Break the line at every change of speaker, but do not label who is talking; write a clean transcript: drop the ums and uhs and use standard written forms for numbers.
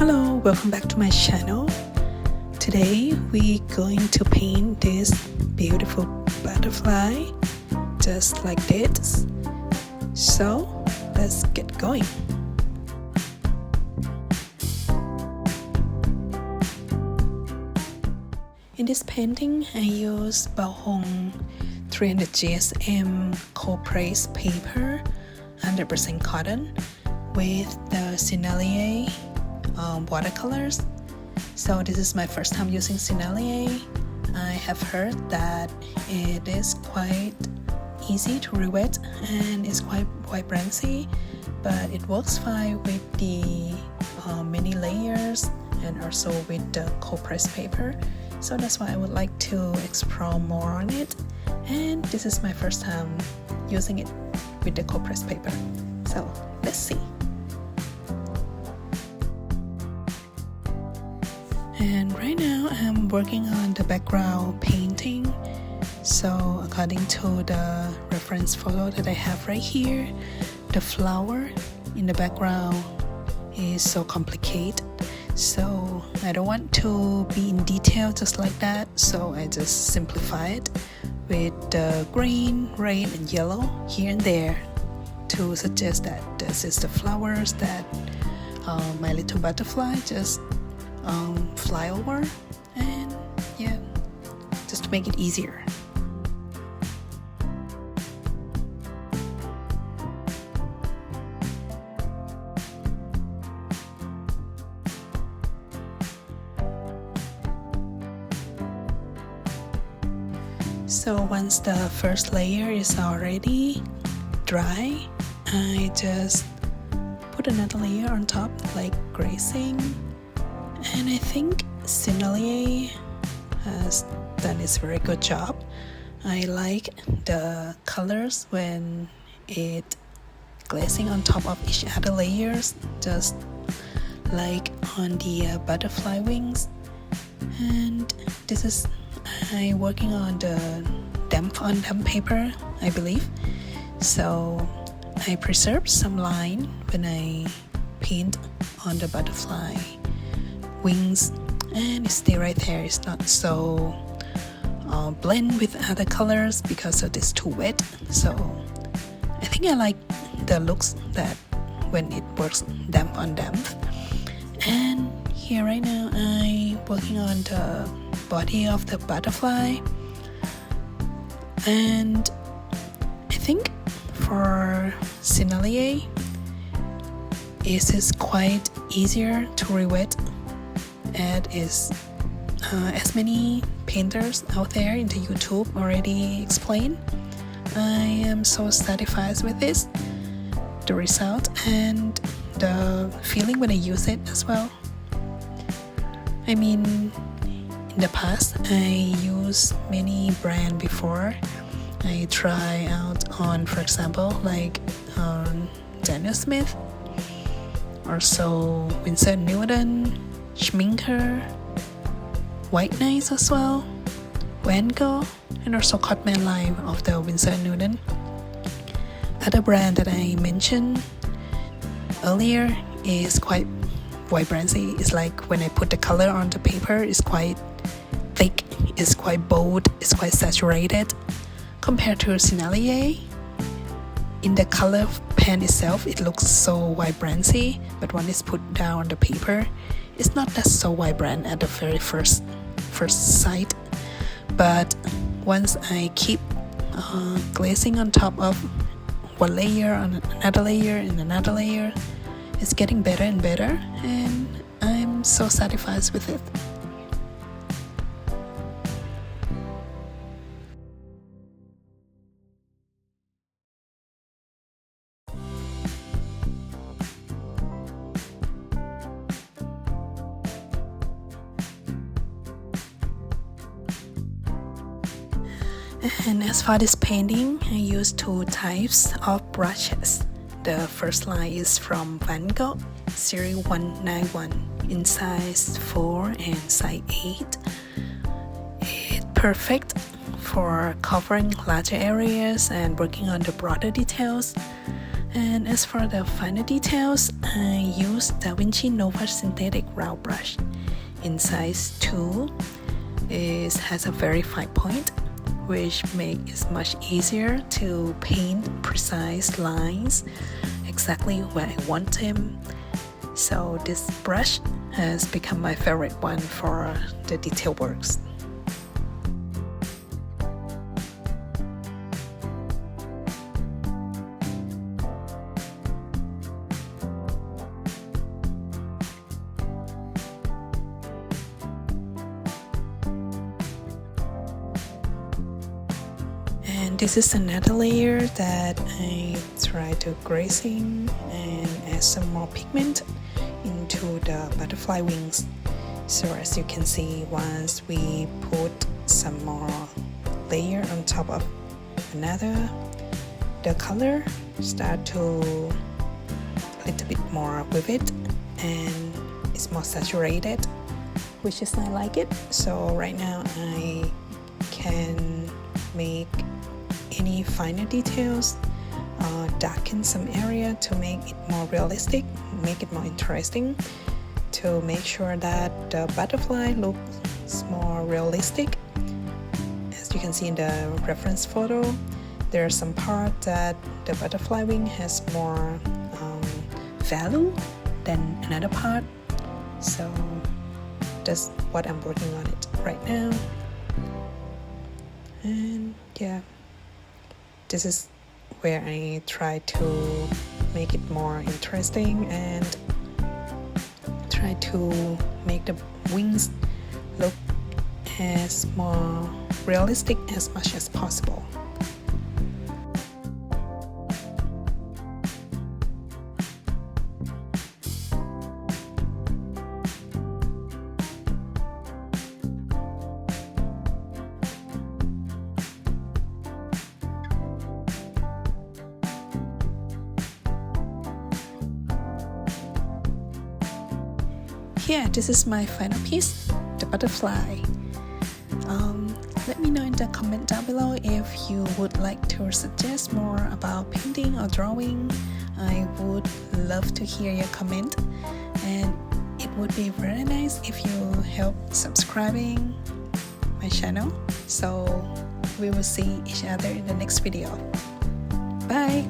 Hello, welcome back to my channel. Today we're going to paint this beautiful butterfly just like this. So let's get going. In this painting I use Hong 300 GSM cold press paper 100% cotton with the sennelier watercolors. So this is my first time using sennelier. I have heard that it is quite easy to rewet and it's quite vibrancy, but it works fine with the many layers and also with the cold press paper. So that's why I would like to explore more on it, and this is my first time using it with the cold press paper. So let's see. And right now I'm working on the background painting. So according to the reference photo that I have right here, the flower in the background is so complicated. So I don't want to be in detail just like that. So I just simplify it with the green, red and yellow here and there to suggest that this is the flowers that my little butterfly just fly over, and yeah, just to make it easier. So once the first layer is already dry, I just put another layer on top like grazing. And I think sennelier has done its very good job. I like the colors when it glazing on top of each other layers, just like on the butterfly wings. And this is I working on the damp paper, I believe. So I preserve some line when I paint on the butterfly wings, and it's still right there. It's not so blend with other colors because it is too wet. So I think I like the looks that when it works damp on damp. And here right now I working on the body of the butterfly, and I think for sennelier it is quite easier to rewet. It is as many painters out there into YouTube already explain. I am so satisfied with this, the result and the feeling when I use it as well. I mean, in the past I used many brands before. I try out on, for example, like Daniel Smith, also Winsor Newton, Schminker, White Nights as well, Van Gogh, and also Cotman line of the Winsor Newton. Other brand that I mentioned earlier is quite vibrancy. It's like when I put the color on the paper, it's quite thick, it's quite bold, it's quite saturated. Compared to sennelier, in the color pen itself, it looks so vibrancy, but when it's put down on the paper, it's not that so vibrant at the very first sight. But once I keep glazing on top of one layer on another layer and another layer, it's getting better and better, and I'm so satisfied with it. And as for this painting, I used two types of brushes. The first line is from Van Gogh Series 191 in size 4 and size 8. It's perfect for covering larger areas and working on the broader details. And as for the finer details, I use DaVinci Nova Synthetic Round Brush in size 2. It has a very fine point, which makes it much easier to paint precise lines exactly where I want them. So this brush has become my favorite one for the detail works. And this is another layer that I try to grazing and add some more pigment into the butterfly wings. So as you can see, once we put some more layer on top of another, the color start to a little bit more vivid and it's more saturated, which is I like it. So right now I can make any finer details, darken some area to make it more realistic, make it more interesting, to make sure that the butterfly looks more realistic. As you can see in the reference photo, there are some part that the butterfly wing has more value than another part. So that's what I'm working on it right now. And yeah, this is where I try to make it more interesting and try to make the wings look as more realistic as much as possible. Yeah, this is my final piece, the butterfly. Let me know in the comment down below if you would like to suggest more about painting or drawing. I would love to hear your comment, and it would be very nice if you help subscribing my channel. So we will see each other in the next video. Bye!